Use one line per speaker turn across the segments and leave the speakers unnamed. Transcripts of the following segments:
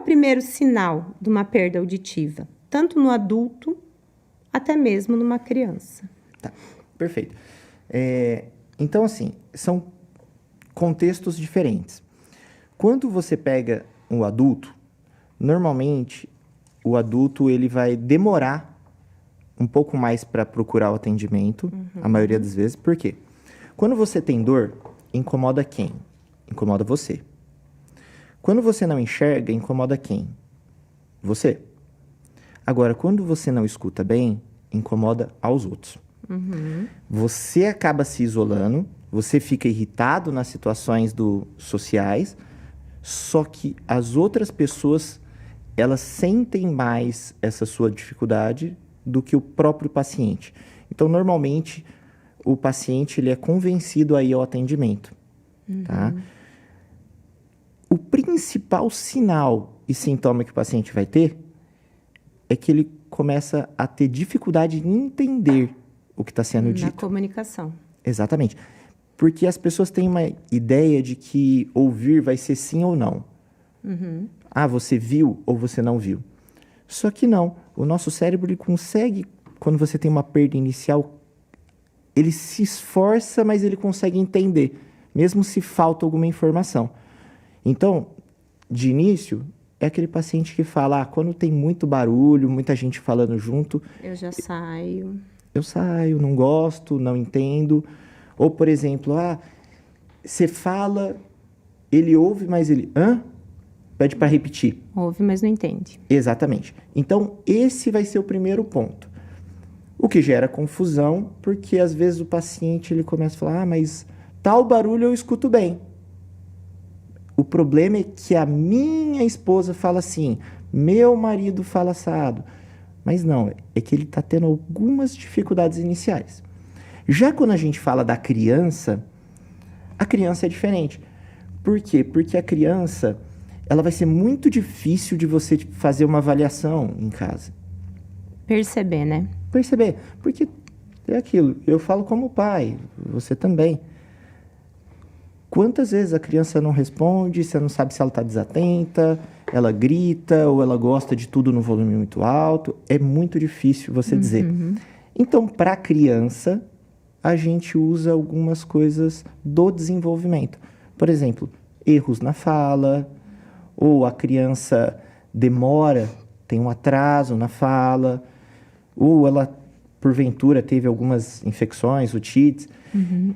primeiro sinal de uma perda auditiva? Tanto no adulto, até mesmo numa criança.
Tá, perfeito. Então, assim, são contextos diferentes. Quando você pega um adulto, normalmente o adulto ele vai demorar um pouco mais para procurar o atendimento, a maioria das vezes. Por quê? Quando você tem dor, incomoda quem? Incomoda você. Quando você não enxerga, incomoda quem? Você. Agora, quando você não escuta bem, incomoda aos outros. Você acaba se isolando, você fica irritado nas situações sociais, só que as outras pessoas, elas sentem mais essa sua dificuldade do que o próprio paciente. Então, normalmente, o paciente ele é convencido a ir ao atendimento. Tá? O principal sinal e sintoma que o paciente vai ter é que ele começa a ter dificuldade em entender o que está sendo dito.
Na comunicação.
Exatamente. Porque as pessoas têm uma ideia de que ouvir vai ser sim ou não. Ah, você viu ou você não viu. Só que não. O nosso cérebro ele consegue, quando você tem uma perda inicial, ele se esforça, mas ele consegue entender, mesmo se falta alguma informação. Então, de início, é aquele paciente que fala, quando tem muito barulho, muita gente falando junto...
Eu já saio.
Eu saio, não gosto, não entendo. Ou, por exemplo, você fala, ele ouve, mas ele... Pede para repetir.
Ouve, mas não entende.
Exatamente. Então, esse vai ser o primeiro ponto. O que gera confusão, porque às vezes o paciente ele começa a falar, mas tal barulho eu escuto bem. O problema é que a minha esposa fala assim, meu marido fala assado. Mas não, é que ele está tendo algumas dificuldades iniciais. Já quando a gente fala da criança, a criança é diferente. Por quê? Porque a criança, ela vai ser muito difícil de você fazer uma avaliação em casa.
Perceber, né?
Perceber, porque é aquilo, eu falo como pai, você também. Quantas vezes a criança não responde, você não sabe se ela está desatenta, ela grita ou ela gosta de tudo no volume muito alto, é muito difícil você dizer. Então, para a criança, a gente usa algumas coisas do desenvolvimento. Por exemplo, erros na fala, ou a criança demora, tem um atraso na fala, ou ela, porventura, teve algumas infecções, otites.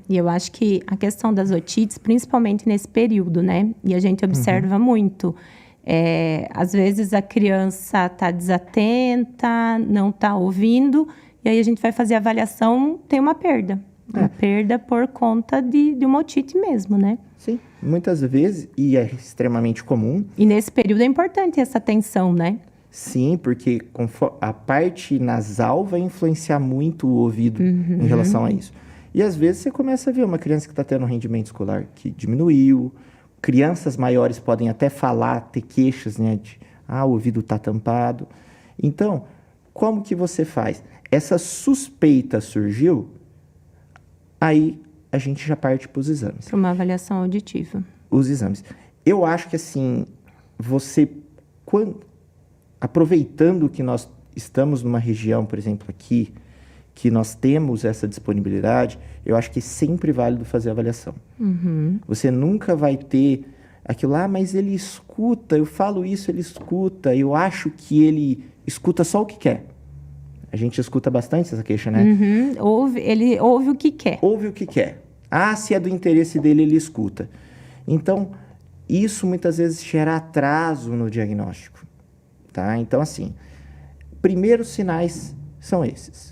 E eu acho que a questão das otites, principalmente nesse período, né? E a gente observa muito. Às vezes a criança está desatenta, não está ouvindo, e aí a gente vai fazer a avaliação, tem uma perda. Uma perda por conta de uma otite mesmo, né?
Sim, muitas vezes, e é extremamente comum.
E nesse período é importante essa atenção, né?
Sim, porque a parte nasal vai influenciar muito o ouvido em relação a isso. E às vezes você começa a ver uma criança que está tendo um rendimento escolar que diminuiu. Crianças maiores podem até falar, ter queixas, né? O ouvido está tampado. Então, como que você faz? Essa suspeita surgiu, aí a gente já parte para os exames.
Para uma avaliação auditiva.
Os exames. Eu acho que assim, aproveitando que nós estamos numa região, por exemplo, aqui, que nós temos essa disponibilidade, eu acho que é sempre válido fazer a avaliação. Você nunca vai ter aquilo lá, mas ele escuta, eu falo isso, ele escuta, eu acho que ele escuta só o que quer. A gente escuta bastante essa queixa, né?
Ele ouve o que quer.
Ouve o que quer. Se é do interesse dele, ele escuta. Então, isso muitas vezes gera atraso no diagnóstico. Tá? Então, assim, primeiros sinais são esses.